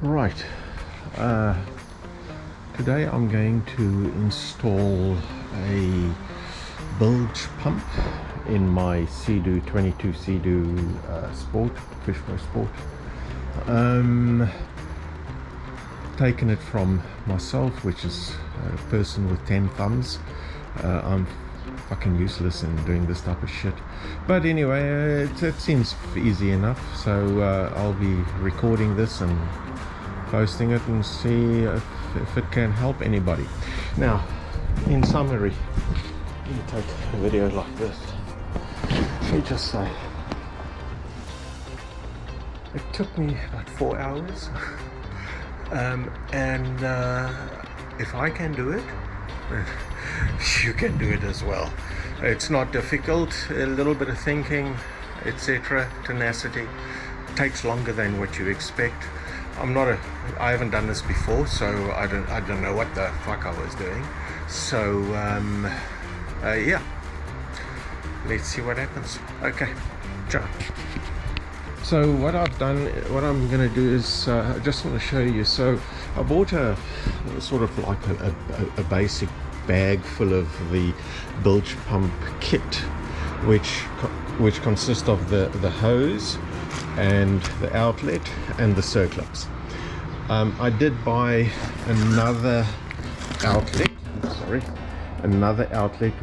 Right, today I'm going to install a bilge pump in my Seadoo 22 Seadoo Sport, Fish-Pro Sport. Taken it from myself, which is a person with 10 thumbs. I'm fucking useless in doing this type of shit, but anyway, it seems easy enough, so I'll be recording this and posting it and see if it can help anybody. Now, in summary, let me take a video like this. Let me just say, it took me about 4 hours, and if I can do it, you can do it as well. It's not difficult. A little bit of thinking, etc., tenacity. Takes longer than what you expect. I haven't done this before, so I don't know what the fuck I was doing. So yeah, let's see what happens. Okay, ciao. So what I've done, what I'm going to do is I just want to show you. So I bought a sort of like a basic bag full of the bilge pump kit, which consists of the hose and the outlet and the circlips. I did buy another outlet,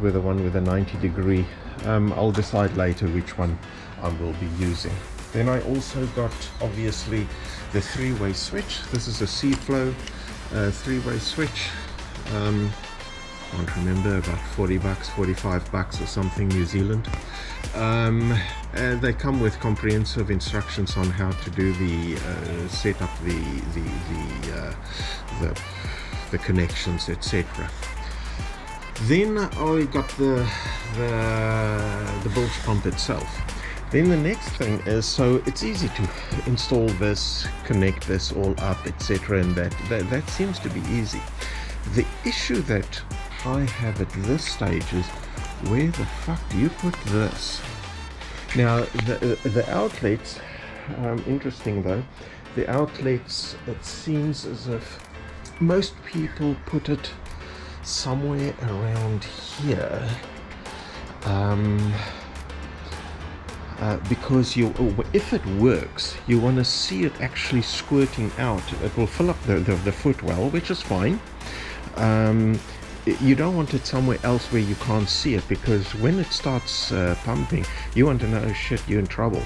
with the one with a 90-degree. I'll decide later which one I will be using. Then I also got, obviously, the three-way switch. This is a Seaflow three-way switch. I can't remember, about 40 bucks, 45 bucks or something, New Zealand. And they come with comprehensive instructions on how to do the set up the connections, etc. Then I got the bilge pump itself. Then the next thing is, so it's easy to install this, connect this all up, etc., and that seems to be easy. The issue that I have at this stage is, where the fuck do you put this? Now the outlets, interesting though, the outlets, it seems as if most people put it somewhere around here, because if it works, you want to see it actually squirting out. It will fill up the foot well, which is fine. You don't want it somewhere else where you can't see it, because when it starts pumping, you want to know, oh shit, you're in trouble,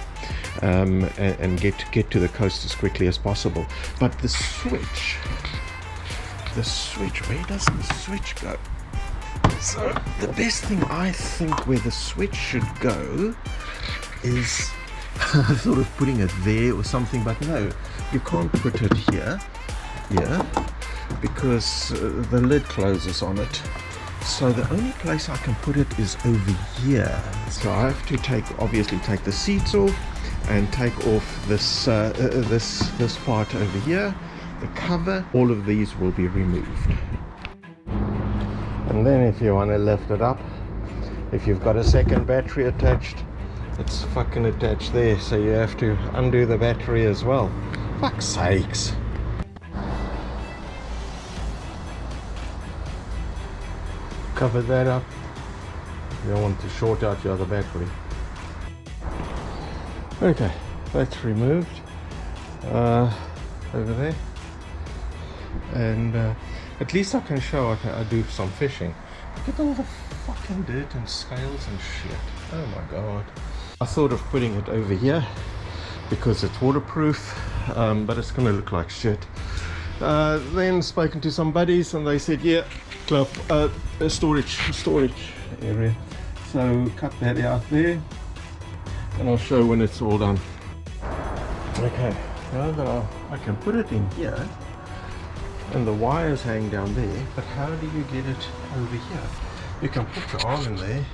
and get to the coast as quickly as possible. But the switch, where does the switch go? So the best thing, I think, where the switch should go is I thought of putting it there or something, but no, you can't put it here, because the lid closes on it. So the only place I can put it is over here. So I have to obviously take the seats off and take off this this part over here, the cover. All of these will be removed. And then if you want to lift it up, if you've got a second battery attached, it's fucking attached there, so you have to undo the battery as well. Fuck's sakes. Cover that up. You don't want to short out your other battery. Okay, that's removed over there, and at least I can show I do some fishing. Look at all the fucking dirt and scales and shit. Oh my god. I thought of putting it over here because it's waterproof, but it's gonna look like shit. Then spoken to some buddies and they said, yeah, a storage area. So cut that out there, and I'll show when it's all done. Okay, now that I can put it in here, and the wires hang down there, but how do you get it over here? You can put your arm in there,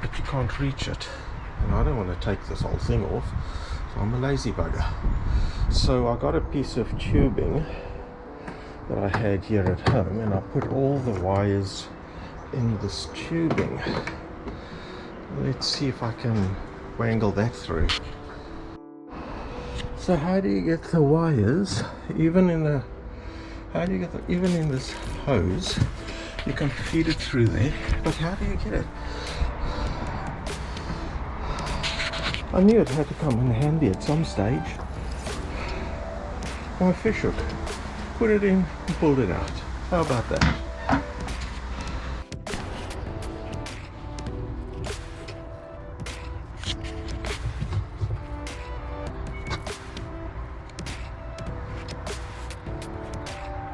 but you can't reach it. And I don't want to take this whole thing off, so I'm a lazy bugger. So I got a piece of tubing that I had here at home, and I put all the wires in this tubing. Let's see if I can wangle that through. So how do you get the wires even in the, even in this hose? You can feed it through there, but how do you get it? I knew it had to come in handy at some stage. My fish hook, put it in and pulled it out. How about that?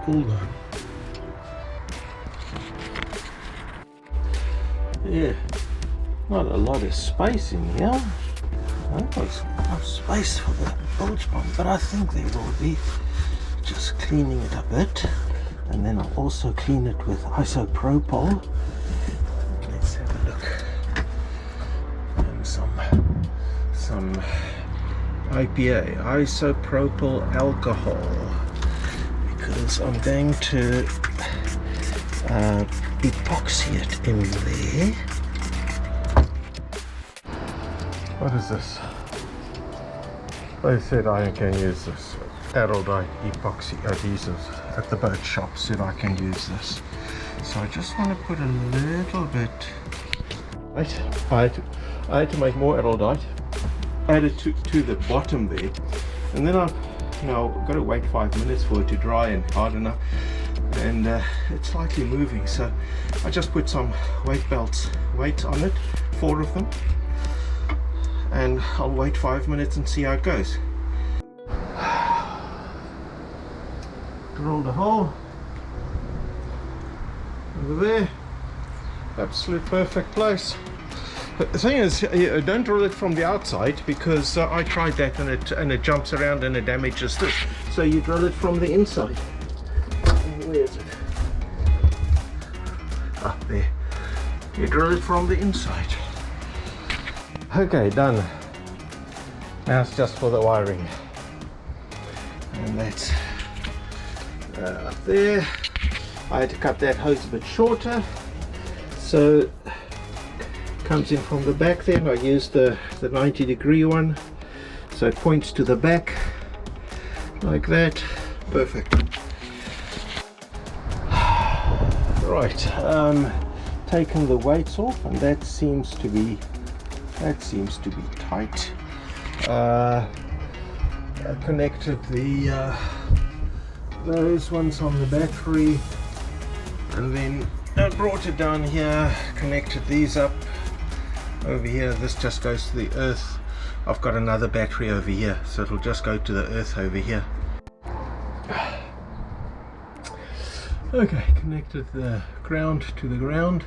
All done. Yeah, not a lot of space in here. I think there's enough space for the bilge pump, but I think there will be. Just cleaning it a bit, and then I'll also clean it with isopropyl. Let's have a look. And some IPA, isopropyl alcohol, because I'm going to epoxy it in there. What is this? They said I can use this. Adult epoxy adhesives at the boat shop said I can use this. So I just want to put a little bit. I had to make more adult add it to the bottom there, and then I've got to wait 5 minutes for it to dry and harden up, and it's slightly moving, so I just put some weight on it, 4 of them, and I'll wait 5 minutes and see how it goes. Drilled a hole over there, absolute perfect place. But the thing is, don't drill it from the outside, because I tried that and it jumps around and it damages this. So you drill it from the inside. Where is it? Up there. You drill it from the inside. Okay, done. Now it's just for the wiring, and that's up there. I had to cut that hose a bit shorter, so it comes in from the back there, and I used the 90-degree one, so it points to the back like that. Perfect. Right, taking the weights off, and that seems to be tight. I connected those ones on the battery, and then I brought it down here, connected these up over here. This just goes to the earth. I've got another battery over here, so it'll just go to the earth over here. Okay, connected the ground to the ground,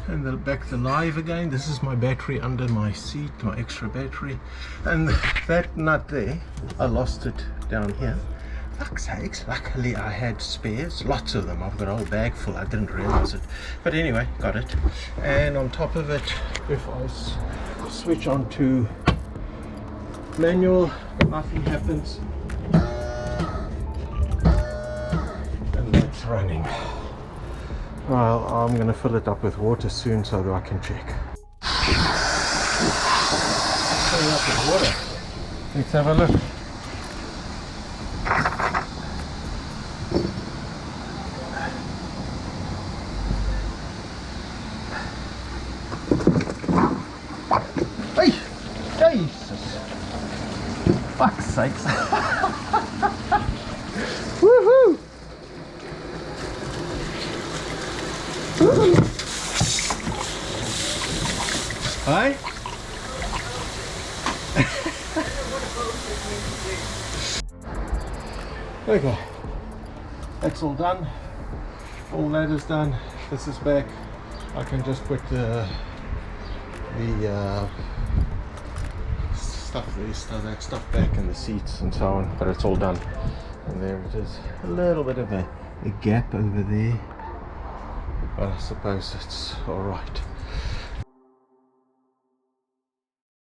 and back the live again. This is my battery under my seat, my extra battery, and that nut there, I lost it down here. Fuck's sakes, luckily I had spares, lots of them. I've got a whole bag full, I didn't realize it. But anyway, got it. And on top of it, if I switch on to manual, nothing happens. And that's running. Well, I'm going to fill it up with water soon so that I can check. Filling up with water. Let's have a look. Hey! Jesus! Fuck's sakes! Woohoo! Hi? Okay, that's all done. All that is done. This is back. I can just put the stuff back in the seats and so on, but it's all done. And there it is. A little bit of a gap over there, but I suppose it's all right.